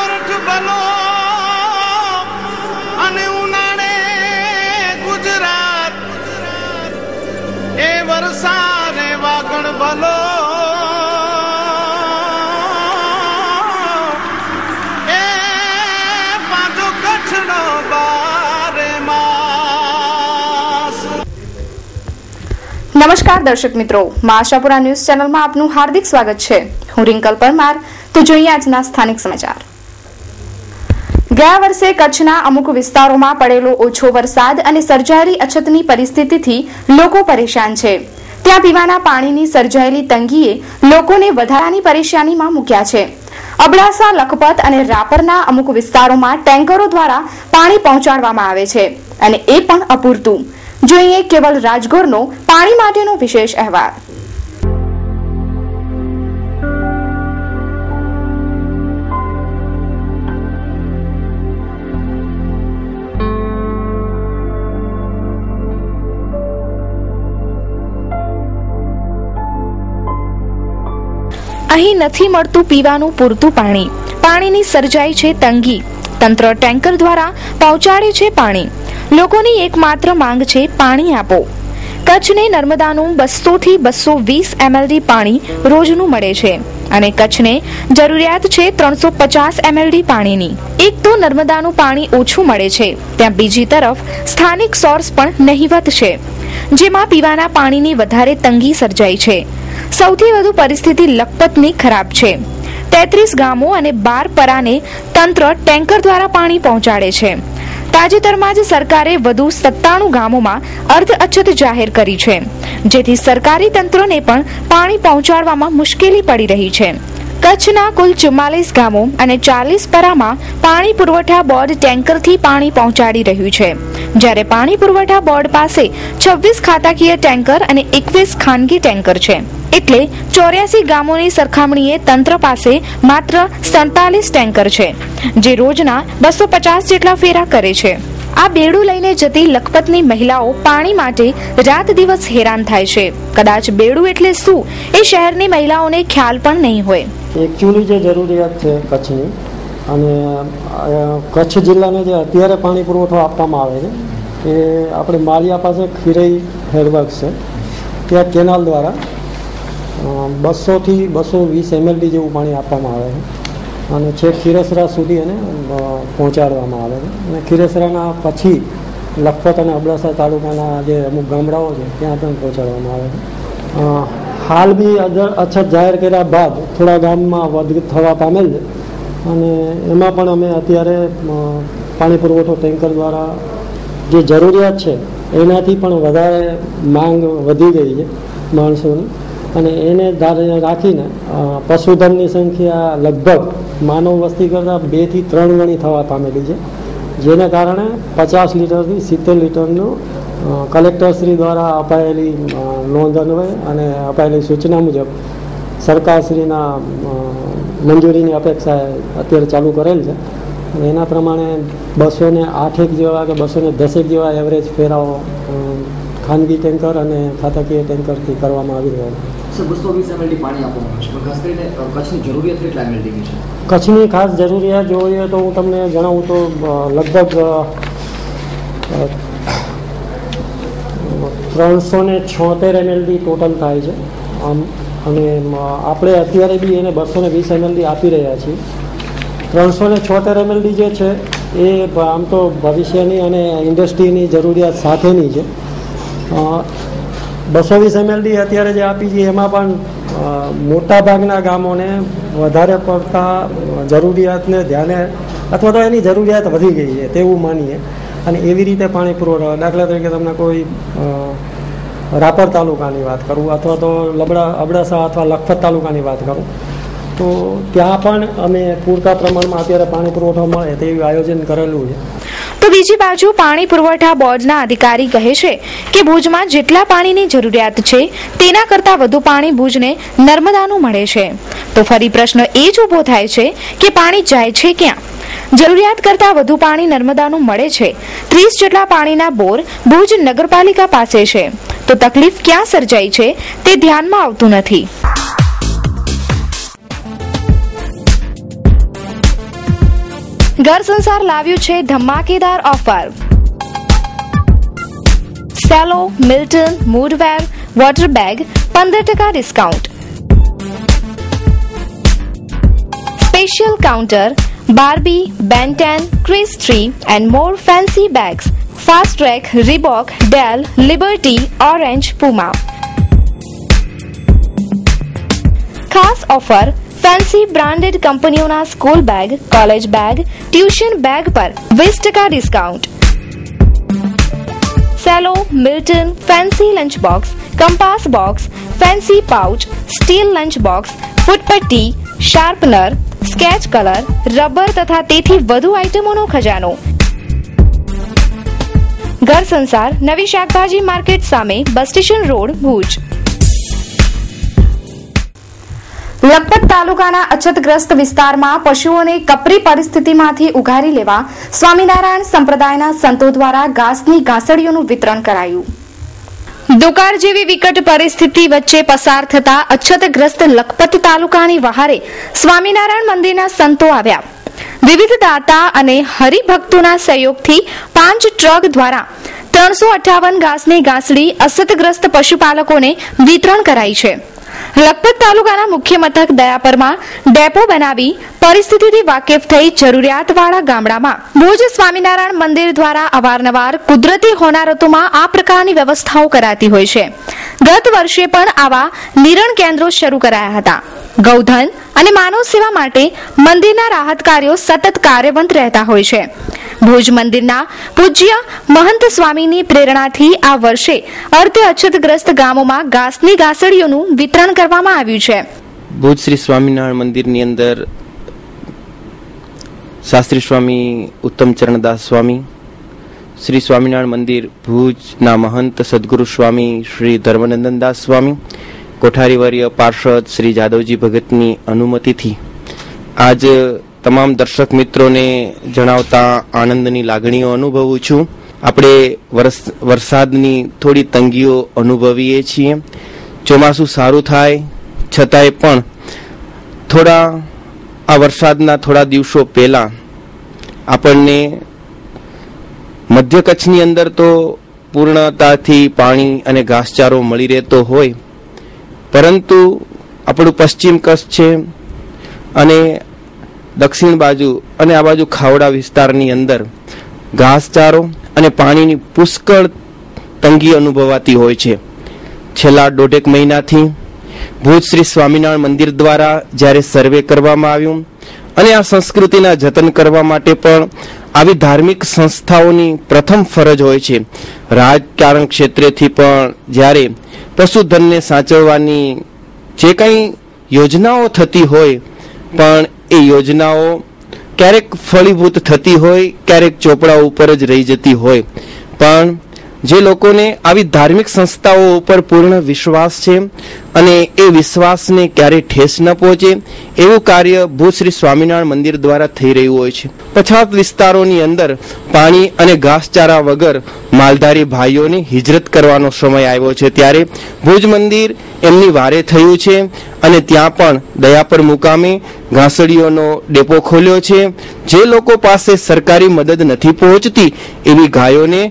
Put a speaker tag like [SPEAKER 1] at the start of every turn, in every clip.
[SPEAKER 1] સોરઠ ભલો અને ઉનાળે ગુજરાત એ વરસાદે વાગણ ભલો એ પાછો કચ્છનો બારે માસ।
[SPEAKER 2] નમસ્કાર દર્શક મિત્રો, માં આશાપુરા ન્યૂઝ ચેનલમાં આપનું હાર્દિક સ્વાગત છે। હું રિંકલ પરમાર। તો જોઈએ આજના સ્થાનિક સમાચાર। ગયા વર્ષે કચ્છના અમુક વિસ્તારોમાં પડેલો ઓછો વરસાદ અને સર્જાયેલી અછતની પરિસ્થિતિથી લોકો પરેશાન છે। ત્યાં પીવાના પાણીની સર્જાયેલી તંગીએ લોકોને વધારાની પરેશાનીમાં મૂક્યા છે। અબડાસા, લખપત અને રાપરના અમુક વિસ્તારોમાં ટેન્કરો દ્વારા પાણી પહોંચાડવામાં આવે છે અને એ પણ અપૂરતું। જોઈએ કેવલ રાજગોરનો પાણી માટેનો વિશેષ અહેવાલ। અહીં નથી મળતું પીવાનું પૂરતું પાણી, પાણીની સર્જાઈ છે તંગી। તંત્ર ટેન્કર દ્વારા પહોંચાડે છે પાણી। લોકોની એકમાત્ર માંગ છે પાણી આપો। કચ્છને નર્મદાનું 200 થી 220 mld પાણી રોજનું મળે છે અને કચ્છને જરૂરિયાત છે 350 mld પાણીની। એક તો નર્મદાનું પાણી ઓછું મળે છે, ત્યાં બીજી તરફ સ્થાનિક સોર્સ પણ નહિવત છે, જેમાં પીવાના પાણીની વધારે તંગી સર્જાઈ છે। સૌથી વધુ પરિસ્થિતિ લખપતની ખરાબ છે। 33 ગામો અને 12 પરાને તંત્ર ટેન્કર દ્વારા પાણી પહોંચાડે છે। તાજેતરમાં જ સરકારે વધુ 97 ગામોમાં અર્ધ અછત જાહેર કરી છે, જેથી સરકારી તંત્રને પણ પાણી પહોંચાડવામાં મુશ્કેલી પડી રહી છે। કચ્છના કુલ 44 ગામો અને 40 પરામાં પાણી પુરવઠા બોર્ડ ટેન્કરથી પાણી પહોંચાડી રહ્યું છે, જ્યારે પાણી પુરવઠા બોર્ડ પાસે 26 ખાતાકીય ટેન્કર અને 21 ખાનગી ટેન્કર છે। એટલે 84 ગામોની સરખામણીએ તંત્ર પાસે માત્ર 47 ટેન્કર છે, જે રોજના 250 જેટલા ફેરા કરે છે। આ બેડું લઈને જતી લખપતની મહિલાઓ પાણી માટે રાત દિવસ હેરાન થાય છે। કદાચ બેડું એટલે શું એ શહેરની મહિલાઓને ખ્યાલ પણ નહીં હોય।
[SPEAKER 3] એકચ્યુઅલી જે જરૂરિયાત છે કચ્છની, અને કચ્છ જિલ્લાને જે અત્યારે પાણી પુરવઠો આપવામાં આવે છે એ આપણે માળિયા પાસે ખીરઈ હેડવર્ક્સ છે, ત્યાં કેનાલ દ્વારા 200 થી 220 mld જેવું પાણી આપવામાં આવે છે અને છેક ખીરસરા સુધી એને પહોંચાડવામાં આવે છે। અને ખીરસરાના પછી લખપત અને અબડાસા તાલુકાના જે અમુક ગામડાઓ છે ત્યાં પણ પહોંચાડવામાં આવે છે। હાલ બી અછત જાહેર કર્યા બાદ થોડા ગામમાં વધ થવા પામેલ છે અને એમાં પણ અમે અત્યારે પાણી પુરવઠો ટેન્કર દ્વારા જે જરૂરિયાત છે એનાથી પણ વધારે માંગ વધી ગઈ છે માણસોની, અને એને રાખીને પશુધનની સંખ્યા લગભગ માનવ વસ્તી કરતાં 2 થી 3 ગણી થવા પામેલી છે, જેને કારણે 50 લીટરથી 70 લીટરનું કલેક્ટરશ્રી દ્વારા અપાયેલી નોંધ અન્વયે અને અપાયેલી સૂચના મુજબ સરકારશ્રીના મંજૂરીની અપેક્ષાએ અત્યારે ચાલુ કરેલ છે અને એના પ્રમાણે 208 જેવા કે 210 જેવા એવરેજ ફેરાઓ ખાનગી ટેન્કર અને ખાતાકીય ટેન્કરથી કરવામાં આવી રહ્યા છે।
[SPEAKER 4] 220 mld પાણી આપવામાં આવે છે, ખાસ કરીને કચ્છની જરૂરિયાત કેટલા mld ની છે?
[SPEAKER 3] કચ્છની ખાસ જરૂરિયાત જોઈએ તો હું તમને જણાવું તો લગભગ 376 mld ટોટલ થાય છે આમ, અને આપણે અત્યારે બી એને 220 mld આપી રહ્યા છીએ। 376 mld જે છે એ આમ તો ભવિષ્યની અને ઇન્ડસ્ટ્રીની જરૂરિયાત સાથેની છે। 220 mld અત્યારે જે આપી છે એમાં પણ મોટાભાગના ગામોને વધારે પડતા જરૂરિયાતને ધ્યાને અથવા તો એની જરૂરિયાત વધી ગઈ છે તેવું માનીએ, અને એવી રીતે પાણી પુરવઠો, દાખલા તરીકે તમને કોઈ રાપર તાલુકાની વાત કરું અથવા તો અબડાસા અથવા લખપત તાલુકાની વાત કરું તો ત્યાં પણ અમે પૂરતા પ્રમાણમાં અત્યારે પાણી પુરવઠો મળે તેવું આયોજન કરેલું છે।
[SPEAKER 2] તો બીજી બાજુ પાણી પુરવઠા બોર્ડના અધિકારી કહે છે કે ભુજમાં જેટલા પાણીની જરૂરિયાત છે તેના કરતાં વધુ પાણી ભુજને નર્મદાનું મળે છે। તો ફરી પ્રશ્ન એ જ ઊભો થાય છે કે પાણી જાય છે ક્યાં? જરૂરિયાત કરતાં વધુ પાણી નર્મદાનું મળે છે। 30 જેટલા પાણીના બોર ભુજ નગરપાલિકા પાસે છે, તો તકલીફ ક્યાં સર્જાઈ છે તે ધ્યાનમાં આવતું નથી। ઘર સંસાર લાવ્યું છે ધમાકેદાર ઓફર. સેલો, મિલ્ટન, મૂડવેર, water bag 15% discount. Special counter, Barbie, Ben ten, ક્રિસ ટ્રી and more fancy bags. Fastrack, Reebok, Dell, Liberty, Orange, Puma. ખાસ ઓફર, ફેન્સી બ્રાન્ડેડ કંપનીઓના school bag, college bag, tuition bag પર 20% discount. Cello, Milton, fancy lunch box, compass box, fancy pouch, steel lunch box, ફૂટપટ્ટી, sharpener, sketch colour, rubber તથા તેથી વધુ આઇટમોનો ખજાનો. ઘર સંસાર, નવી શાકભાજી માર્કેટ સામે, bus station road, Bhuj. Lakhpat તાલુકાના અછતગ્રસ્ત વિસ્તારમાં પશુઓને કપરી પરિસ્થિતિમાંથી ઉગારી લેવા સ્વામિનારાયણ સંપ્રદાયના સંતો દ્વારા ઘાસની ઘાસડીઓનું વિતરણ કરાયું. દુકાળ જેવી વિકટ પરિસ્થિતિ વચ્ચે પસાર થતા અછતગ્રસ્ત લખપત તાલુકાની વહારે સ્વામિનારાયણ મંદિરના સંતો આવ્યા. વિવિધ દાતા અને હરિભક્તોના સહયોગથી 5 ટ્રક દ્વારા 358 ઘાસની ઘાસડી અછતગ્રસ્ત પશુપાલકોને વિતરણ કરાઈ છે. લખપત તાલુકાના મુખ્ય મથક દયાપરમાં ડેપો બનાવી પરિસ્થિતિથી વાકેફ થઈ જરૂરિયાતવાળા ગામડામાં ભુજ સ્વામિનારાયણ મંદિર દ્વારા અવારનવાર કુદરતી હોનારતોમાં આ પ્રકારની વ્યવસ્થાઓ કરાતી હોય છે. ગત વર્ષે પણ આવા નિરણ કેન્દ્રો શરૂ કરાયા હતા. ગૌધન અને માનવ સેવા માટે મંદિરના રાહત કાર્યો સતત કાર્યરત રહેતા હોય છે. ભુજ મંદિરના પૂજ્ય મહંત સ્વામીની પ્રેરણાથી આ વર્ષે અર્ધ અછતગ્રસ્ત ગામોમાં ઘાસની ઘાસડીઓનું વિતરણ કરવામાં આવ્યું છે.
[SPEAKER 5] ભુજ શ્રી સ્વામિનારાયણ મંદિરની અંદર શાસ્ત્રી સ્વામી ઉત્તમ ચરણદાસ સ્વામી, શ્રી સ્વામિનારાયણ મંદિર ભુજના મહંત સદગુરુ સ્વામી શ્રી ધર્મનંદનદાસ સ્વામી, કોઠારીવર્ય પાર્ષદ શ્રી જાદવજી ભગતની અનુમતિથી આજ તમામ દર્શક મિત્રોને જણાવતા આનંદની લાગણીઓ અનુભવું છું. આપણે વરસાદની થોડી તંગીઓ અનુભવીએ છીએ. ચોમાસું સારું થાય છતાંય પણ આ વરસાદના થોડા દિવસો પહેલા આપણને મધ્ય કચ્છની અંદર તો પૂર્ણતાથી પાણી અને ઘાસચારો મળી રહેતો હોય, પરંતુ આપણું પશ્ચિમ કચ્છ છે અને દક્ષિણ બાજુ અને આ બાજુ ખાવડા વિસ્તારની અંદર ઘાસચારો અને પાણીની પુષ્કળ તંગી અનુભવાતી હોય છે. છેલ્લા 1.5 મહિનાથી ભુજ શ્રી સ્વામિનારાયણ મંદિર દ્વારા જ્યારે સર્વે કરવામાં આવ્યું અને આ સંસ્કૃતિના જતન કરવા માટે પણ આવી ધાર્મિક સંસ્થાઓની પ્રથમ ફરજ હોય છે. રાજકારણ ક્ષેત્રેથી પણ જ્યારે પશુધનને સાચવવાની જે કંઈ યોજનાઓ થતી હોય, પણ એ યોજનાઓ ક્યારેક ફળીભૂત થતી હોય, ક્યારેક ચોપડા ઉપર જ રહી જતી હોય, પણ જે લોકોને આવી ધાર્મિક સંસ્થાઓ ઉપર પૂર્ણ વિશ્વાસ છે અને એ વિશ્વાસને ક્યારે ઠેસ ન પહોંચે એવું કાર્ય ભુજ શ્રી સ્વામિનારાયણ મંદિર દ્વારા થઈ રહ્યું હોય છે. પછાત વિસ્તારોની અંદર પાણી અને ઘાસચારા વગર માલધારી ભાઈઓની હિજરત કરવાનો સમય આવ્યો છે, ત્યારે ભુજ મંદિર એમની વારે થયું છે અને ત્યાં પણ દયાપર મુકામે ઘાસડીઓનો ડેપો ખોલ્યો છે. જે લોકો પાસે સરકારી મદદ નથી પહોંચતી એવી ગાયોને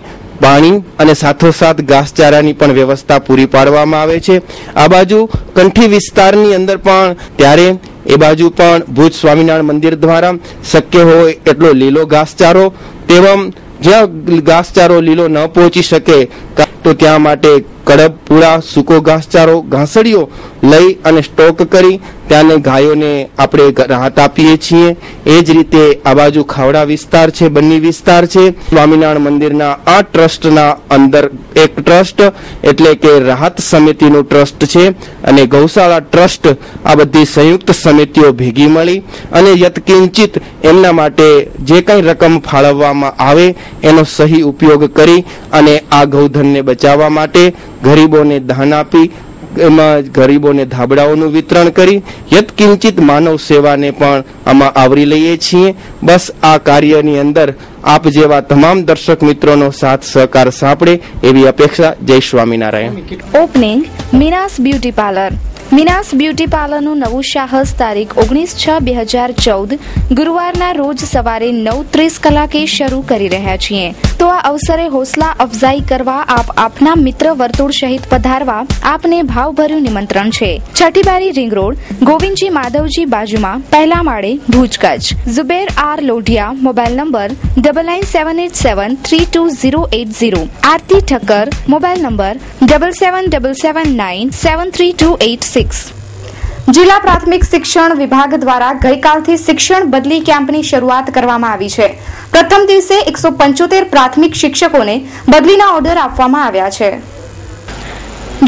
[SPEAKER 5] પાણી અને સાથોસાથ ઘાસચારાની પણ વ્યવસ્થા પૂરી પાડવામાં આવે છે. આ બાજુ કંઠી વિસ્તારની અંદર પણ ત્યારે એ બાજુ પણ ભુજ સ્વામિનારાયણ મંદિર દ્વારા શક્ય હોય એટલો લીલો ઘાસચારો, તેવમ જ્યાં ઘાસચારો લીલો ન પહોંચી શકે તો ત્યાં માટે કડબ પૂળા સૂકો ઘાસચારો ઘાસડીઓ લઈ અને સ્ટોક કરી ત્યાંને ગાયોને આપણે રાહત આપીએ છીએ. એ જ રીતે આ બાજુ ખાવડા વિસ્તાર છે, બન્ની વિસ્તાર છે. સ્વામિનારાયણ મંદિરના આ ટ્રસ્ટના અંદર એક ટ્રસ્ટ એટલે કે રાહત સમિતિનું ટ્રસ્ટ છે અને ગૌશાળા ટ્રસ્ટ, આ બધી સંયુક્ત સમિતિઓ ભેગી મળી અને યત્કિંચિત એમના માટે જે કંઈ રકમ ફાળવવામાં આવે એનો સહી ઉપયોગ કરી અને આ ગૌધનને બચાવવા માટે ગરીબોને દાન આપી એમાં ગરીબોને ધાબળાઓનું વિતરણ કરી યત્કિંચિત માનવ સેવાને પણ આમાં આવરી લઈએ છીએ. બસ આ કાર્યની અંદર આપ જેવા તમામ દર્શક મિત્રોનો સાથ સહકાર સાંપડે એવી અપેક્ષા. Jai Swaminarayan.
[SPEAKER 2] Opening Meenas beauty parlour, Meenas beauty પાર્લરનું નવું સાહસ તારીખ 19/6/2014 ગુરુવારના રોજ સવારે 9:30 કલાકે શરૂ કરી રહ્યા છીએ. તો આ અવસરે હોસલા અફઝાઈ કરવા આપ આપના મિત્ર વર્તુળ સહિત પધારવા આપને ભાવભર્યું નિમંત્રણ છે. છઠ્ઠીબારી રિંગ રોડ, ગોવિંદજી માધવજી બાજુમાં, પહેલા માળે, Bhuj, Kutch. Zuber R Lodhiya, mobile number 9978732080. Aarti Thakkar, mobile number 7777973286. જિલ્લા પ્રાથમિક શિક્ષણ વિભાગ દ્વારા ગઈકાલથી શિક્ષણ બદલી કેમ્પની શરૂઆત કરવામાં આવી છે. પ્રથમ દિવસે 175 પ્રાથમિક શિક્ષકોને બદલીના ઓર્ડર આપવામાં આવ્યા છે,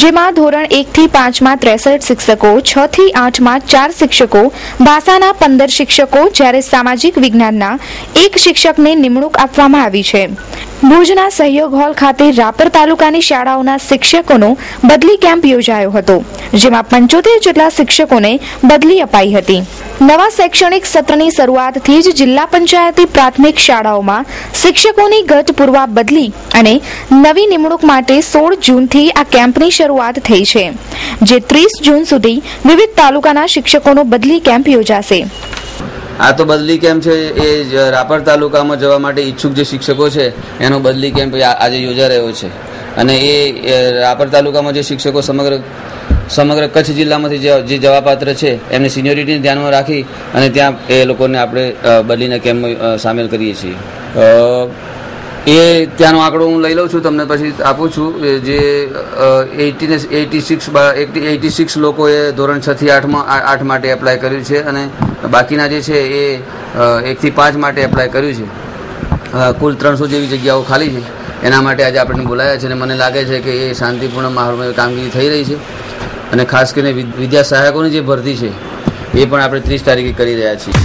[SPEAKER 2] જેમાં ધોરણ 1 થી 5 માં 63 શિક્ષકો, 6 થી 8 માં 4 શિક્ષકો, ભાષાના 15 શિક્ષકો, જ્યારે સામાજિક વિજ્ઞાનના 1 શિક્ષકને નિમણૂક આપવામાં આવી છે. ભુજના સહયોગ હોલ ખાતે રાપર તાલુકાની શાળાઓના શિક્ષકોનો બદલી કેમ્પ યોજાયો હતો, જેમાં 75 જેટલા શિક્ષકોને બદલી અપાઈ હતી. નવા શૈક્ષણિક સત્રની શરૂઆતથી જ જિલ્લા પંચાયતી પ્રાથમિક શાળાઓમાં શિક્ષકોની ગત પૂર્વ બદલી અને નવી નિમણૂક માટે 16 જૂનથી આ કેમ્પની શરૂઆત થઈ છે, જે 30 જૂન સુધી વિવિધ તાલુકાના શિક્ષકોનો બદલી કેમ્પ યોજાશે.
[SPEAKER 6] આ તો બદલી કેમ્પ છે એ રાપર તાલુકામાં જવા માટે ઈચ્છુક જે શિક્ષકો છે એનો બદલી કેમ્પ આજે યોજાઈ રહ્યો છે. અને એ રાપર તાલુકામાં જે શિક્ષકો સમગ્ર કચ્છ જિલ્લામાંથી જે જવાપાત્ર છે એમની સિનિયોરિટીને ધ્યાનમાં રાખી અને ત્યાં એ લોકોને આપણે બદલીના કેમ્પમાં સામેલ કરીએ છીએ. એ ત્યાંનો આંકડો હું લઈ લઉં છું, તમને પછી આપું છું. જે 86 લોકોએ ધોરણ 6 થી 8 માટે એપ્લાય કર્યું છે અને બાકીના જે છે એ 1 થી 5 માટે એપ્લાય કર્યું છે. કુલ 300 જેવી જગ્યાઓ ખાલી છે. એના માટે આજે આપણને બોલાયા છે અને મને લાગે છે કે એ શાંતિપૂર્ણ માહોલમાં કામગીરી થઈ રહી છે. અને ખાસ કરીને વિદ્યા સહાયકોની જે ભરતી છે એ પણ આપણે 30 તારીખે કરી રહ્યા છીએ.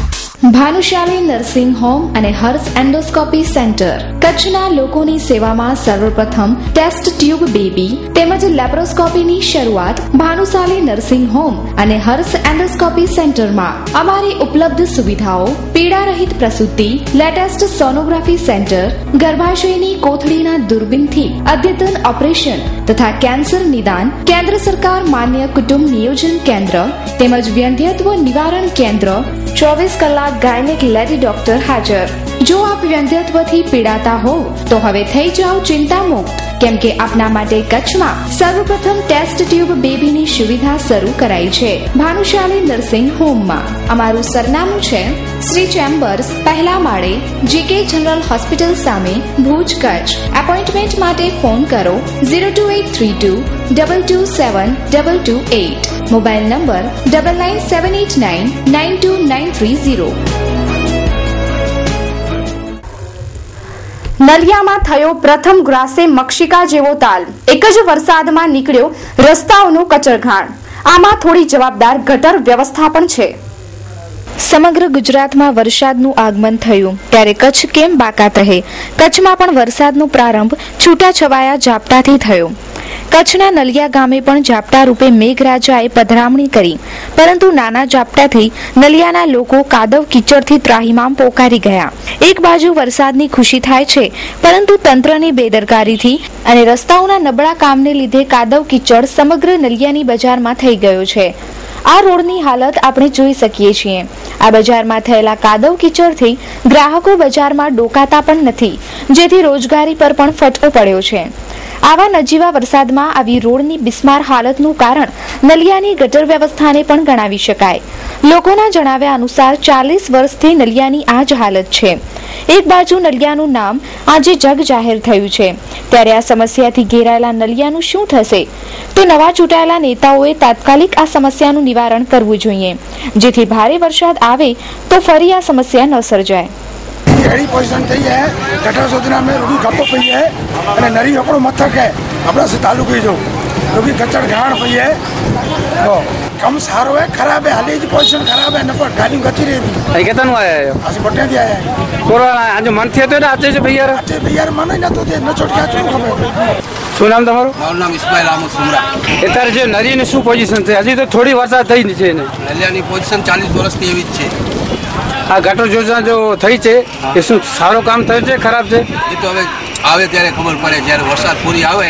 [SPEAKER 2] ભાનુશાલી નર્સિંગ હોમ અને હર્ષ એન્ડોસ્કોપી સેન્ટર કચ્છના લોકોની સેવામાં સર્વપ્રથમ ટેસ્ટ ટ્યુબ બેબી તેમજ લેપ્રોસ્કોપીની શરૂઆત ભાનુશાલી નર્સિંગ હોમ અને હર્ષ એન્ડોસ્કોપી સેન્ટરમાં. અમારી ઉપલબ્ધ સુવિધાઓ: પીડા રહિત પ્રસૂતિ, લેટેસ્ટ સોનોગ્રાફી સેન્ટર, ગર્ભાશયની કોથળીના દૂરબીનથી અદ્યતન ઓપરેશન તથા કેન્સર નિદાન, કેન્દ્ર સરકાર માન્ય કુટુંબ નિયોજન કેન્દ્ર તેમજ વ્યંધ્યત્વ નિવારણ કેન્દ્ર, 24 કલાક ગાયનેક લેડી ડોક્ટર હાજર. જો આપ વ્યંધ્યત્વથી પીડાતા હો તો હવે થઈ જાઓ ચિંતા મુક્ત, કેમ કે આપના માટે કચ્છમાં સર્વપ્રથમ ટેસ્ટ ટ્યુબ બેબીની સુવિધા શરૂ કરાઈ છે ભાનુશાલી નર્સિંગ હોમમાં. અમારું સરનામું છે શ્રી ચેમ્બર્સ, પહેલા માળે, જીકે જનરલ હોસ્પિટલ સામે, ભુજ, કચ્છ. એપોઇન્ટમેન્ટ માટે ફોન કરો 02832 227 મોબાઈલ નંબર 9978992930. નલિયામાં થયો પ્રથમ ગ્રાસે મક્ષિકા જેવો તાલ. એક જ વરસાદમાં નીકળ્યો રસ્તાઓનો કચરઘાણ. આમાં થોડી જવાબદાર ગટર વ્યવસ્થા પણ છે. સમગ્ર ગુજરાતમાં વરસાદનું આગમન થયું ત્યારે કચ્છ કેમ બાકાત રહે? કચ્છમાં પણ વરસાદનો પ્રારંભ છૂટાછવાયા ઝાપટાથી થયો. કચ્છના નલિયા ગામે પણ ઝાપટા રૂપે મેઘરાજાએ પધરામણી કરી, પરંતુ નાના ઝાપટાથી નલિયાના લોકો કાદવ કીચડથી ત્રાહિમામ પોકારી ગયા. એક બાજુ વરસાદની ખુશી થાય છે, પરંતુ તંત્રની બેદરકારીથી અને રસ્તાઓના નબળા કામને લીધે કાદવ કીચડ સમગ્ર નલિયાની બજારમાં થઈ ગયો છે. આ રોડની હાલત આપણે જોઈ શકીએ છીએ. આ બજારમાં થયેલા કાદવ કીચડથી ગ્રાહકો બજારમાં ડોકાતા પણ નથી, જેથી રોજગારી પર પણ ફટકો પડ્યો છે. આવા નજીવા વરસાદમાં આવી રોડની બિસ્માર હાલતનું કારણ નલિયાની ગટર વ્યવસ્થાને પણ ગણાવી શકાય. લોકોના જણાવ્યા અનુસાર 40 વર્ષથી નલિયાની આ જ હાલત છે. એક બાજુ નલિયાનું નામ આજે જગ જાહેર થયું છે, ત્યારે આ સમસ્યાથી ઘેરાયેલા નલિયાનું શું થશે? તો નવા ચૂંટાયેલા નેતાઓએ તાત્કાલિક આ સમસ્યાનું નિવારણ કરવું જોઈએ, જેથી ભારે વરસાદ આવે તો ફરી આ સમસ્યા ન સર્જાય.
[SPEAKER 7] एड़ी पोजिशन थी है गटर सोचना में रुकी गप्पो पी है અને નરી એકડો મથક है अपना से तालुके जो रुकी कचड़ घाण पी है तो कम सारो है खराब है हाली पोजिशन खराब है न पर गाड़ी गची रही थी
[SPEAKER 8] એ કેતન આયા
[SPEAKER 7] असि बटे दिया है
[SPEAKER 8] કોરોના આજે મન થયો તો ને આજે છે ભૈયાર
[SPEAKER 7] अटे भैया मन न तो दे न छोटका चूक खबर
[SPEAKER 8] શું નામ તમારું?
[SPEAKER 9] મારું નામ ઇસ્માઇલ અહમદ સુમરા.
[SPEAKER 8] અત્યારે જે નદીની શું પોઝિશન છે? હજી તો થોડી વરસાદ થઈ છે ને
[SPEAKER 9] નલિયાની પોઝિશન 40 વર્ષથી એવી જ છે.
[SPEAKER 8] આ ગટર યોજના જો થઈ છે એ શું સારું કામ થયું છે ખરાબ છે?
[SPEAKER 9] એ તો હવે આવે ત્યારે ખબર પડે, જ્યારે વરસાદ પૂરી આવે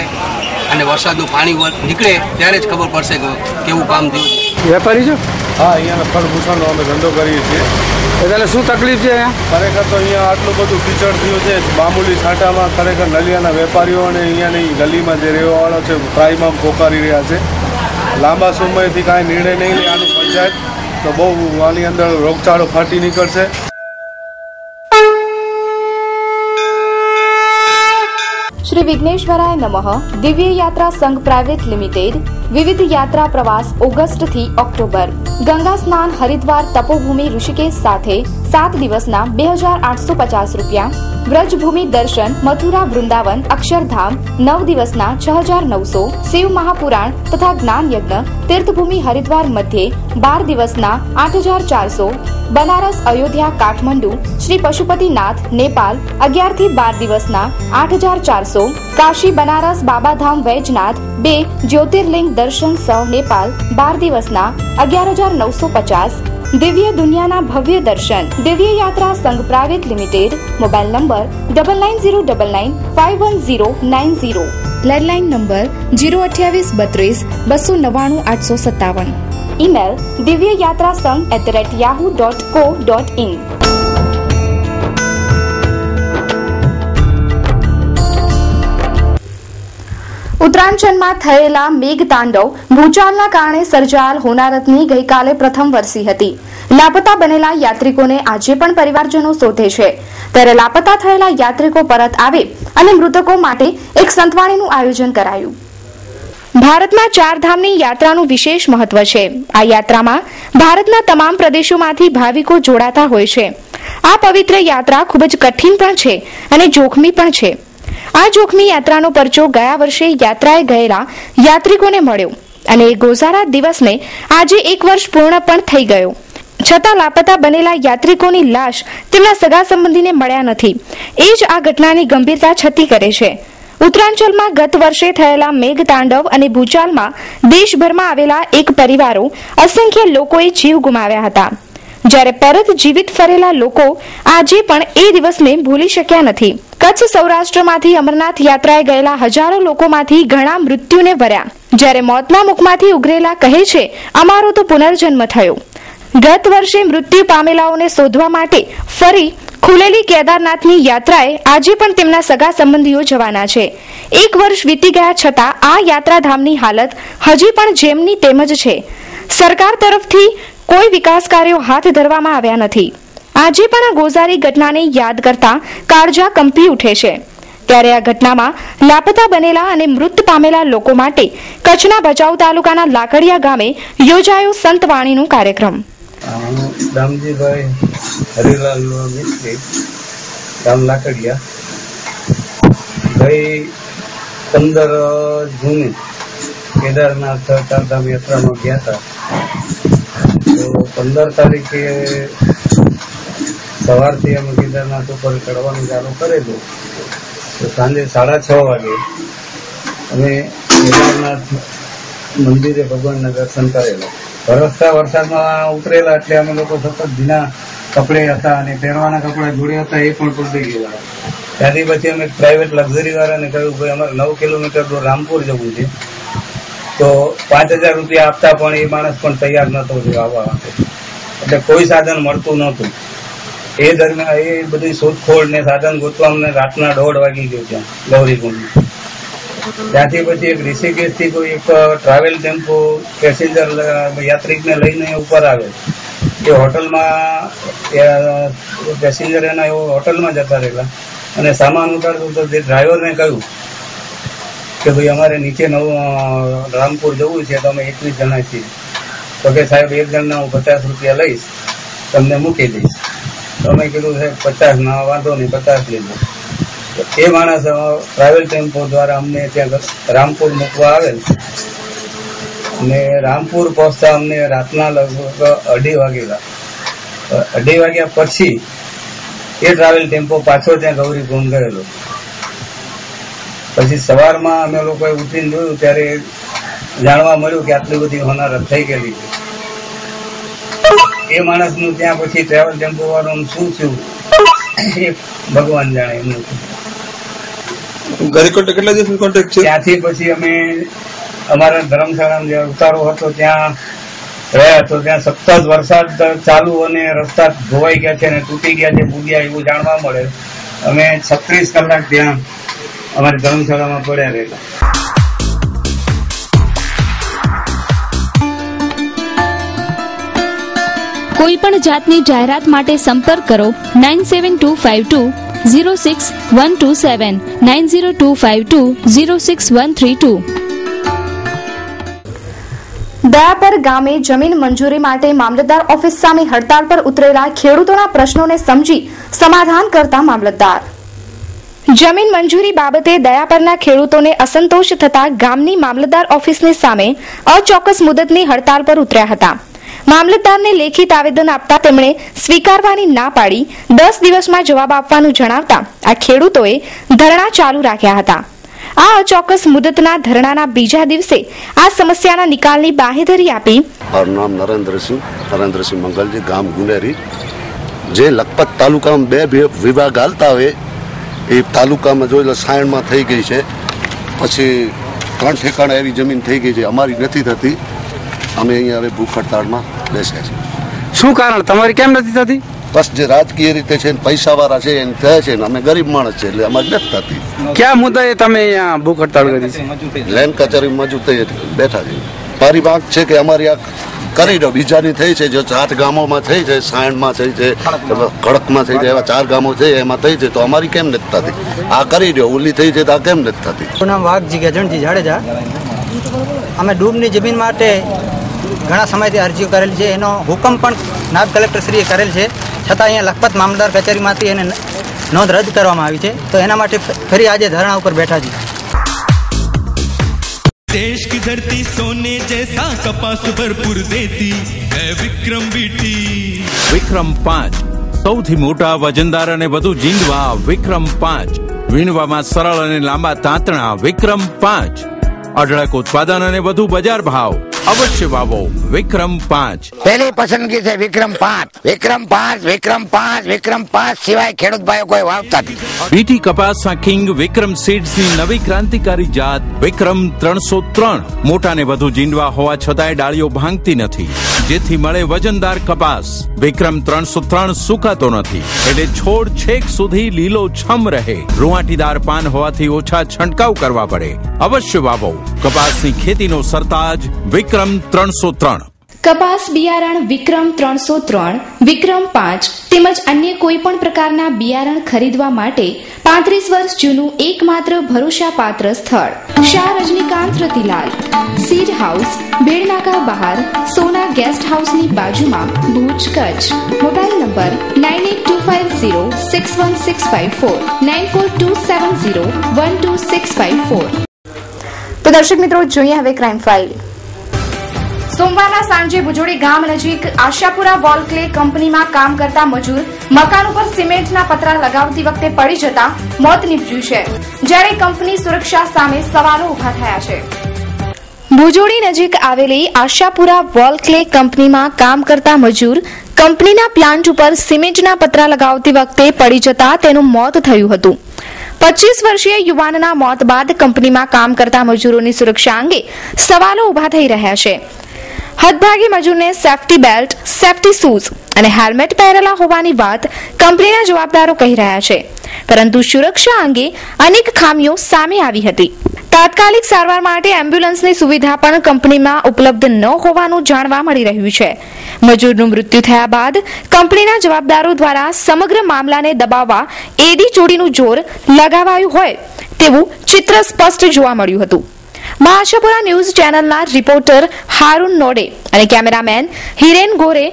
[SPEAKER 9] અને વરસાદનું પાણી નીકળે ત્યારે જ ખબર પડશે કે કેવું કામ થયું છે.
[SPEAKER 8] વેપારી છો?
[SPEAKER 10] હા, અહીંયા ફળભૂષણનો અમે ધંધો કરીએ છીએ.
[SPEAKER 8] એટલે શું તકલીફ છે અહીંયા?
[SPEAKER 10] ખરેખર તો અહીંયા આટલું બધું કીચડ થયું છે. મામૂલી છાંટામાં ખરેખર નલિયાના વેપારીઓ અને અહીંયાની ગલીમાં જે રહેવાવાળો છે ત્રાહિમામ પોકારી રહ્યા છે. લાંબા સમયથી કાંઈ નિર્ણય નહીં લે આનું પંચાયત તો બહુ આની અંદર રોગચાળો ફાટી નીકળશે.
[SPEAKER 2] શ્રી વિઘ્નેશ્વરાય નમઃ દિવ્ય યાત્રા સંઘ પ્રાઇવેટ લિમિટેડ વિવિધ યાત્રા પ્રવાસ ઓગસ્ટ થી ઓક્ટોબર ગંગા સ્નાન હરિદ્વાર તપોભૂમિ ઋષિકેશ સાથે 7 દિવસના 2850 રૂપિયા, વ્રજભૂમિ દર્શન મથુરા વૃંદાવન અક્ષરધામ 9 દિવસના 6900, શિવ મહાપુરાણ તથા જ્ઞાન યજ્ઞ તીર્થભૂમિ હરિદ્વાર મધ્યે 12 દિવસના 8400, બનારસ અયોધ્યા કાઠમંડુ શ્રી પશુપતિનાથ નેપાલ 11 થી 12 દિવસના 8400, કાશી બનારસ બાબાધામ વૈજનાથ 2 જ્યોતિર્લિંગ દર્શન સહ નેપાલ 12 દિવસના 11950, દિવ્ય દુનિયાના ભવ્ય દર્શન દિવ્ય યાત્રા સંઘ private limited. Mobile number 9909511090, landline number 02832 299 857, email દિવ્ય યાત્રા સંઘ @yahoo.co.in. ઉત્તરાંચલમાં થયેલા મેઘતાંડવ ભૂચાલના કારણે સર્જાયેલ હોનારતની ગઈકાલે પ્રથમ વરસી હતી. લાપતા બનેલા યાત્રિકોને આજે પણ પરિવારજનો શોધે છે. ત્યારે લાપતા થયેલા યાત્રિકો પરત આવે અને મૃતકો માટે એક સંતવાણીનું આયોજન કરાયું. ભારતમાં 4 ધામની યાત્રાનું વિશેષ મહત્વ છે. આ યાત્રામાં ભારતના તમામ પ્રદેશોમાંથી ભાવિકો જોડાતા હોય છે. આ પવિત્ર યાત્રા ખૂબ જ કઠિન પણ છે અને જોખમી પણ છે. આ જોખમી યાત્રાનો પરચો ગયા વર્ષે યાત્રાએ ગયેલા યાત્રિકોને મળ્યો અને એ ગોઝારા દિવસને આજે 1 વર્ષ પૂર્ણ પણ થઈ ગયો. છતાં લાપતા બનેલા યાત્રિકોની લાશ તેમના સગા સંબંધીને મળ્યા નથી. એ જ આ ઘટનાની ગંભીરતા છતી કરે છે. ઉત્તરાંચલમાં ગત વર્ષે થયેલા મેઘતાંડવ અને ભૂચાલમાં દેશભરમાં આવેલા એક પરિવારો અસંખ્ય લોકોએ જીવ ગુમાવ્યા હતા. જ્યારે પરત જીવિત ફરેલા લોકો આજે પણ એ દિવસને ભૂલી શક્યા નથી. કચ્છ સૌરાષ્ટ્રમાંથી અમરનાથ યાત્રાએ ગયેલા હજારો લોકોમાંથી ઘણા મૃત્યુને વર્યા. જ્યારે મોતના મુખમાંથી ઉગરેલા કહે છે, અમારો તો પુનર્જન્મ થયો. ગત વર્ષે મૃત્યુ પામેલાઓને શોધવા માટે ફરી ખુલેલી કેદારનાથની યાત્રાએ આજે પણ તેમના સગા સંબંધીઓ જવાના છે. 1 વર્ષ વીતી ગયા છતાં આ યાત્રાધામની હાલત હજી પણ જેમની તેમ જ છે. સરકાર તરફથી કોઈ વિકાસ કાર્યો હાથ ધરવામાં આવ્યા નથી. આજે પણ આ ગોઝારી ઘટનાને યાદ કરતા કાળજા કંપી ઉઠે છે. ત્યારે આ ઘટનામાં લાપતા બનેલા અને મૃત પામેલા લોકો માટે કચ્છના ભચાઉ તાલુકાના લાકડિયા ગામે યોજાયો સંતવાણીનો કાર્યક્રમ.
[SPEAKER 10] દામજીભાઈ હરિલાલ મિસ્ત્રી, ગામ લાકડિયા. ગઈ 15 જૂને કેદારનાથ 4 ધામ યાત્રામાં ગયા હતા. તો 15 તારીખે સવારથી અમે કેદારનાથ ઉપર ચડવાનું ચાલુ કરેલું. તો સાંજે 6:30 વાગે અમે કેદારનાથ મંદિરે ભગવાનના દર્શન કરેલા. વરસતા વરસાદમાં ઉતરેલા એટલે અમે લોકો સતત ભીના કપડે હતા અને પહેરવાના કપડા જોડે હતા એ પણ પલટી ગયેલા. ત્યાંથી પછી અમે પ્રાઇવેટ લક્ઝરી વાળાને કહ્યું ભાઈ અમારે 9 કિલોમીટર દૂર રામપુર જવું છે. તો 5000 રૂપિયા આપતા પણ એ માણસ પણ તૈયાર નતો આવવા માટે. એટલે કોઈ સાધન મળતું નહોતું. એ દરમિયાન એ બધી શોધખોળ ને સાધન ગોતવા અમને રાતના 1:30 વાગી ગયો ત્યાં ગૌરીકુંડ. ત્યાંથી પછી એક ઋષિકેશ થી કોઈ એક ટ્રાવેલ ટેમ્પો પેસેન્જર યાત્રિકને લઈને ઉપર આવે. એ હોટલમાં પેસેન્જર એના એવો હોટલમાં જતા રહેલા અને સામાન ઉતારતું તો તે ડ્રાઈવરને કહ્યું કે ભાઈ અમારે નીચે રામપુર જવું છે તો અમે 21 જણા છીએ. તો કે સાહેબ 1 જણના હું 50 રૂપિયા લઈશ, તમને મૂકી દઈશ. તો અમે કીધું સાહેબ 50 ના વાંધો નહીં, 50 લેજો. એ માણસ ટ્રાવેલ ટેમ્પો દ્વારા અમને ત્યાં રામપુર મૂકવા આવેલ અને રામપુર પહોંચતા અમને રાતના લગભગ 2:30 વાગેલા. 2:30 વાગ્યા પછી એ ટ્રાવેલ ટેમ્પો પાછો ત્યાં ગૌરીકુંડ ગયેલો. પછી સવારમાં અમે લોકોએ ઉઠીને જોયું ત્યારે જાણવા મળ્યું કે આટલી બધી હોનારત થઈ ગયેલી છે. એ માણસનું ત્યાં પછી ટ્રાવેલ ટેમ્પો વાળાનું શું થયું એ ભગવાન જાણે એમનું.
[SPEAKER 11] કેટલા દિવસનો કોન્ટ્રાક્ટ છે?
[SPEAKER 10] ત્યાંથી પછી અમે અમારા ધર્મશાળામાં જે ઉતારો હતો ત્યાં રહ્યા, તો ત્યાં સતત વરસાદ ચાલુ અને રસ્તા ધોવાઈ ગયા છે અને તૂટી ગયા છે, પૂગ્યા એવું જાણવા મળે. અમે 36 કલાક ત્યાં અમારી ધર્મશાળામાં પડ્યા રહેલા.
[SPEAKER 12] કોઈ પણ જાતની જાહેરાત માટે સંપર્ક કરો 9725206127 9025206132.
[SPEAKER 2] દયાપર ગામે જમીન મંજૂરી માટે મામલતદાર ઓફિસ સામે હડતાળ પર ઉતરેલા ખેડૂતોના પ્રશ્નોને સમજી સમાધાન કરતા મામલતદાર. જમીન મંજૂરી બાબતે દયાપરના ખેડૂતોને અસંતોષ થતા ગામની મામલતદાર ઓફિસની સામે અચોક્કસ મુદતની હડતાળ પર ઉતર્યા હતા. મામલતદારને લેખિત આવેદન આપતા તેમણે સ્વીકારવાની ના પાડી 10 દિવસમાં જવાબ આપવાનું જણાવતા આ ખેડૂતોએ ધરણા ચાલુ રાખ્યા હતા. આ અચોક્કસ મુદતના ધરણાના બીજા દિવસે આ સમસ્યાના નિકાલની બાહેધરી આપી.
[SPEAKER 13] મારું નામ નરેન્દ્રસિંહ મંગલજી, ગામ ગુનેરી. જે લખપત તાલુકામાં 2 વિભાગ હાલતા હોય એ તાલુકામાં જોઈ લો સાયણમાં થઈ ગઈ છે, પછી 3 ઠેકાણા એવી જમીન થઈ ગઈ છે, અમારી નથી થતી. અમે અહીંયા હવે ભૂખ હડતાળમાં બેસ્યા છીએ.
[SPEAKER 8] શું કારણ તમારી કેમ નથી થતી?
[SPEAKER 13] બસ જે રાજકીય રીતે છે પૈસા વાળા છે એને થાય છે ને અમે ગરીબ માણસ છે એટલે અમારી નથી થતી.
[SPEAKER 8] ક્યાં મુદ્દાએ તમે અહીંયા ભૂખ હડતાળ કરી છે?
[SPEAKER 13] લેન્ડ કચેરી મજૂર થઈ બેઠા છે. મારી માંગ છે કે અમારી આ કરી દો. બીજાની થઈ છે, જો 8 ગામોમાં થઈ છે, સાયણમાં થઈ છે, કડકમાં થઈ છે, એવા 4 ગામો છે એમાં થઈ છે, તો અમારી કેમ નથી થતી? આ કરી દો. ઓલી થઈ છે તો આ કેમ નથી થતી?
[SPEAKER 14] નામ વાઘજી ગજણજી જાડેજા. અમે ડૂબની જમીન માટે ઘણા સમયથી અરજીઓ કરેલી છે. એનો હુકમ પણ નાયબ કલેક્ટરશ્રીએ કરેલ છે, છતાં અહીંયા લખપત મામલતદાર કચેરીમાંથી એને નોંધ રદ કરવામાં આવી છે. તો એના માટે ફરી આજે ધરણા ઉપર બેઠા છીએ.
[SPEAKER 1] देश की धरती सोने जैसा कपास भरपूर देती है विक्रम बीटी.
[SPEAKER 15] विक्रम 5 સૌથી મોટા વજનદાર અને વધુ જીંદવા વિક્રમ 5, વીણવામાં સરળ અને લાંબા તાંતણા વિક્રમ 5, અઢળક ઉત્પાદન અને વધુ બજાર ભાવ. અવશ્ય વાવો વિક્રમ 5.
[SPEAKER 16] પહેલી પસંદગી છે વિક્રમ 5. વિક્રમ 5 વિક્રમ 5 વિક્રમ 5 સિવાય ખેડૂત ભાઈઓ કોઈ વાવતા નથી.
[SPEAKER 15] બીટી કપાસના કિંગ વિક્રમ સીડ્સની નવી ક્રાંતિકારી જાત વિક્રમ 303 મોટા ને વધુ જીંડવા હોવા છતાંય ડાળીઓ ભાંગતી નથી, જેથી મળે વજનદાર કપાસ. વિક્રમ 303 સુકાતો નથી એટલે છોડ છેક સુધી લીલો છમ રહે. રૂંવાટીદાર પાન હોવાથી ઓછા છંટકાવ કરવા પડે. અવશ્ય વાવો કપાસની ખેતીનો સરતાજ વિક્રમ 303.
[SPEAKER 2] કપાસ બિયારણ વિક્રમ 303, વિક્રમ 5 તેમજ અન્ય કોઈ પણ પ્રકારના બિયારણ ખરીદવા માટે 35 વર્ષ જૂનું એકમાત્ર ભરોસાપાત્ર સ્થળ શાહ રજનીકાંત રતિલાલ સીડ હાઉસ, બેડનાકા બહાર, સોના ગેસ્ટ હાઉસની બાજુમાં, ભુજ, કચ્છ. Mobile number 9825061654 9427012654. તો દર્શક મિત્રો, જોઈએ હવે ક્રાઇમ ફાઇલ. સોમવારના સાંજે ભુજોડી ગામ નજીક આશાપુરા વોલ ક્લે કંપનીમાં કામ કરતા મજૂર મકાન ઉપર સિમેન્ટના પતરા લગાવતી વખતે પડી જતા મોત નીપજ્યું છે, જ્યારે કંપની સુરક્ષા સામે સવાલો ઉભા થયા છે. ભુજોડી નજીક આવેલી આશાપુરા વોલ ક્લે કંપનીમાં કામ કરતા મજૂર કંપનીના પ્લાન્ટ ઉપર સિમેન્ટના પતરા લગાવતી વખતે પડી જતા તેનું મોત થયું હતું. 25 વર્ષીય યુવાનના મોત બાદ કંપનીમાં કામ કરતા મજૂરોની સુરક્ષા અંગે સવાલો ઉભા થઈ રહ્યા છે. હદભાગી મજૂરને સેફટી બેલ્ટ, સેફટી શૂઝ અને હેલ્મેટ પહેરેલા હોવાની વાત કંપનીના જવાબદારો કહી રહ્યા છે, પરંતુ સુરક્ષા અંગે અનેક ખામીઓ સામે આવી હતી. તાત્કાલિક સારવાર માટે એમ્બ્યુલન્સની સુવિધા પણ કંપનીમાં ઉપલબ્ધ ન હોવાનું જાણવા મળી રહ્યું છે. મજૂરનું મૃત્યુ થયા બાદ કંપનીના જવાબદારો દ્વારા સમગ્ર મામલાને દબાવવા એડી ચોડીનું જોર લગાવાયું હોય તેવું ચિત્ર સ્પષ્ટ જોવા મળ્યું હતું. આશાપુરા ન્યૂઝ ચેનલના રિપોર્ટર હારૂન નોડે અને કેમેરામેન હિરેન ગોરે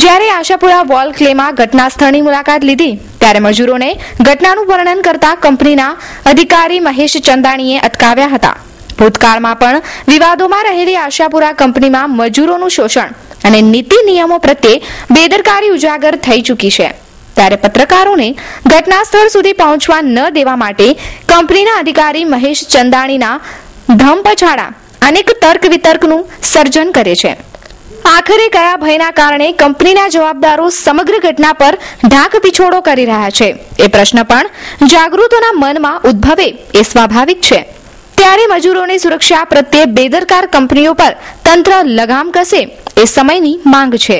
[SPEAKER 2] જ્યારે આશાપુરા વોલ ક્લેમાં ઘટના સ્થળની મુલાકાત લીધી ત્યારે મજૂરોને ઘટનાનું વર્ણન કરતા કંપનીના અધિકારી મહેશ ચંદાણીએ અટકાવ્યા હતા. ભૂતકાળમાં પણ વિવાદોમાં રહેલી આશાપુરા કંપનીમાં મજૂરોનું શોષણ અને નીતિ નિયમો પ્રત્યે બેદરકારી ઉજાગર થઈ ચૂકી છે, ત્યારે પત્રકારોને ઘટના સ્થળ સુધી પહોંચવા ન દેવા માટે કંપનીના અધિકારી મહેશ ચંદાણીના ધમ પછાડા અનેક તર્ક વિતર્કનું સર્જન કરે છે. આખરે કયા ભયના કારણે કંપનીના જવાબદારો સમગ્ર ઘટના પર ઢાક પીછોડો કરી રહ્યા છે એ પ્રશ્ન પણ જાગૃતોના મનમાં ઉદ્ભવે એ સ્વાભાવિક છે. ત્યારે મજૂરોની સુરક્ષા પ્રત્યે બેદરકાર કંપનીઓ પર તંત્ર લગામ કસે એ સમયની માંગ છે.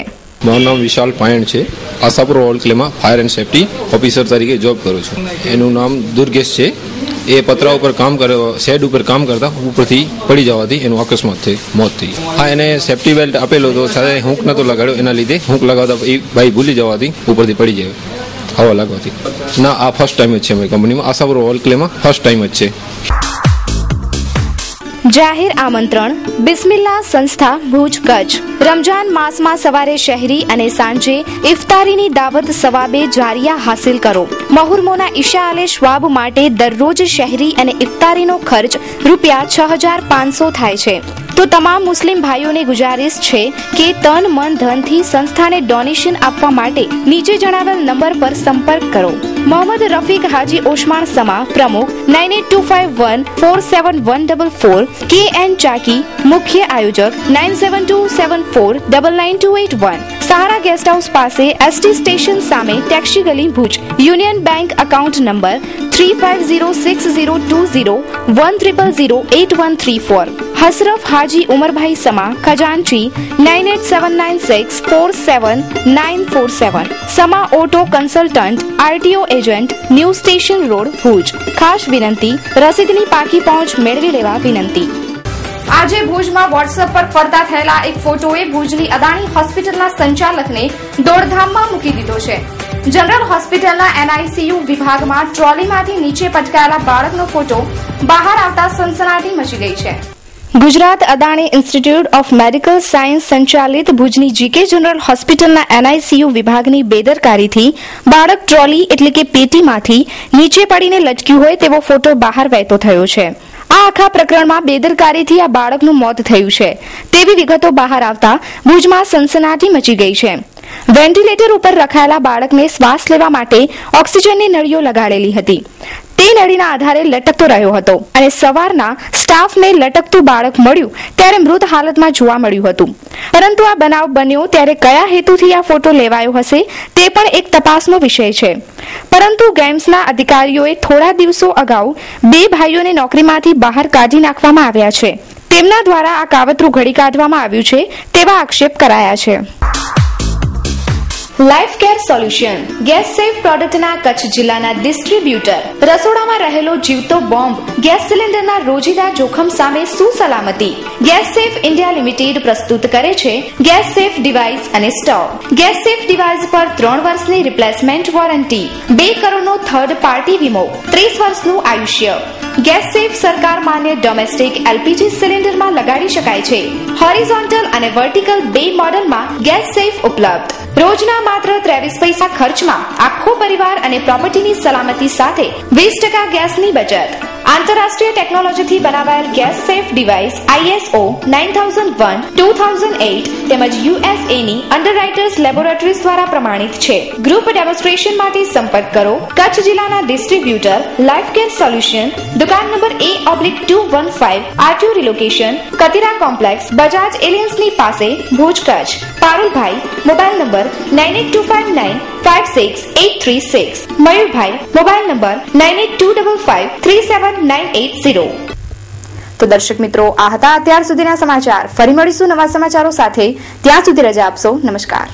[SPEAKER 17] મારું નામ વિશાલ પાયણ છે. Ashapur હોલક્લેમાં fire and safety officer તરીકે જોબ કરું છું. એનું નામ દુર્ગેશ છે. એ પતરા ઉપર કામ કરે, શેડ ઉપર કામ કરતા ઉપરથી પડી જવાથી એનું અકસ્માત મોત થઈ. હા, એને સેફટી બેલ્ટ આપેલો હતો, સાથે હૂંક નતો લગાડ્યો, એના લીધે હૂંક લગાવતા એ ભાઈ ભૂલી જવાથી ઉપરથી પડી જાય હવા લાગવાથી. ના, આ ફર્સ્ટ ટાઈમ જ છે અમારી કંપનીમાં. આશાપુર હોલક્લેમાં ફર્સ્ટ ટાઈમ જ છે.
[SPEAKER 2] જાહેર આમંત્રણ. બિસ્મિલ્લા સંસ્થા ભુજ કચ્છ. રમજાન માસમાં સવારે શહેરી અને સાંજે ઇફતારીની દાવત સવાબે જારિયા હાસિલ કરો. મહુરમોના ઇશાઅલે શ્વાબ માટે દરરોજ શહેરી અને ઇફતારીનો ખર્ચ ₹6500 થાય છે. તો તમામ મુસ્લિમ ભાઈઓને ગુજારિશ છે કે તન મન ધનથી સંસ્થાને ડોનેશન આપવા માટે નીચે જણાવેલ નંબર પર સંપર્ક કરો. મોહમ્મદ રફીક હાજી ઓસ્માન સમા, પ્રમુખ, 9825147144. KN ચાકી, મુખ્ય આયોજક, 9727499281. સહારા ગેસ્ટ હાઉસ પાસે, ST સ્ટેશન સામે, ટેક્સી ગલી, Bhuj. Union bank account number 35060201008134. Hasraf Haji Umarbhai Sama, ખજાનચી, 9879647947. Sama auto consultant, RTO agent, new station road, Bhuj. ખાસ વિનંતી, રસીદની પાકી પહોંચ મેળવી લેવા વિનંતી. આજે ભુજમાં વોટ્સએપ પર ફરતા થયેલા એક ફોટોએ ભુજની અદાણી હોસ્પિટલના સંચાલકને દોડધામમાં મૂકી દીધો છે. જનરલ હોસ્પિટલના NICU વિભાગમાં ટ્રોલીમાંથી નીચે પટકાયેલા બાળકનો ફોટો બહાર આવતા સનસનાટી મચી ગઈ છે. Gujarat Adani institute of medical science સંચાલિત ભુજની GK જનરલ હોસ્પિટલના NICU વિભાગની બેદરકારીથી બાળક ટ્રોલી એટલે કે પેટીમાંથી નીચે પડીને લટક્યું હોય તેવો ફોટો બહાર વહેતો થયો છે. આ આખા પ્રકરણમાં બેદરકારીથી આ બાળકનું મોત થયું છે તેવી વિગતો બહાર આવતા ભુજમાં સનસનાટી મચી ગઈ છે. વેન્ટિલેટર ઉપર રખાયેલા બાળકને શ્વાસ લેવા માટે ઓક્સિજનની નળીઓ લગાડેલી હતી. તે નળીના આધારે લટકતો રહ્યો હતો અને સવારના સ્ટાફને લટકતું બાળક મળ્યું ત્યારે મૃત હાલતમાં જોવા મળ્યું હતું. પરંતુ આ બનાવ બન્યો ત્યારે કયા હેતુથી આ ફોટો લેવાયો હશે તે પણ એક તપાસનો વિષય છે. પરંતુ ગેમ્સના અધિકારીઓએ થોડા દિવસો અગાઉ 2 ભાઈઓને નોકરીમાંથી બહાર કાઢી નાખવામાં આવ્યા છે. તેમના દ્વારા આ કાવતરું ઘડી કાઢવામાં આવ્યું છે તેવા આક્ષેપ કરાયા છે. Life care solution gas safe પ્રોડક્ટના કચ્છ જિલ્લાના ડિસ્ટ્રીબ્યુટર. રસોડામાં રહેલો જીવતો બોમ્બ ગેસ સિલિન્ડરના રોજિંદા જોખમ સામે સુસલામતી. ગેસ સેફ ઇન્ડિયા લિમિટેડ પ્રસ્તુત કરે છે ગેસ સેફ ડિવાઇસ અને સ્ટોવ. ગેસ સેફ ડિવાઇસ પર 3 વર્ષની રિપ્લેસમેન્ટ વોરંટી, 2 કરોડનો થર્ડ પાર્ટી વીમો, 30 વર્ષનું આયુષ્ય. ગેસ સેફ સરકાર માન્ય ડોમેસ્ટિક LPG સિલિન્ડરમાં લગાડી શકાય છે. હોરિઝોન્ટલ અને વર્ટિકલ 2 મોડલમાં ગેસ સેફ ઉપલબ્ધ. રોજના માત્ર 23 પૈસા ખર્ચમાં આખો પરિવાર અને પ્રોપર્ટીની સલામતી સાથે 20% ગેસની બચત. આંતરરાષ્ટ્રીય ટેકનોલોજીથી બનાવાયેલ ગેસ સેફ ડિવાઇસ ISO 9001:2008 તેમજ USAની અંડરરાઇટર્સ લેબોરેટરીઝ દ્વારા પ્રમાણિત છે. ગ્રુપ ડેમોન્સ્ટ્રેશન માટે સંપર્ક કરો કચ્છ જિલ્લાના ડિસ્ટ્રીબ્યુટર લાઈફ કેર સોલ્યુશન, દુકાન number A/215, RTO relocation, Katira complex, Bajaj એલિયન્સની પાસે, Bhuj, Kutch. Parulbhai, mobile number 9825956836. Mayurbhai, mobile number 9825537980. તો દર્શક મિત્રો, આ હતા અત્યાર સુધીના સમાચાર. ફરી મળીશું નવા સમાચારો સાથે. ત્યાં સુધી રજા આપશો. નમસ્કાર.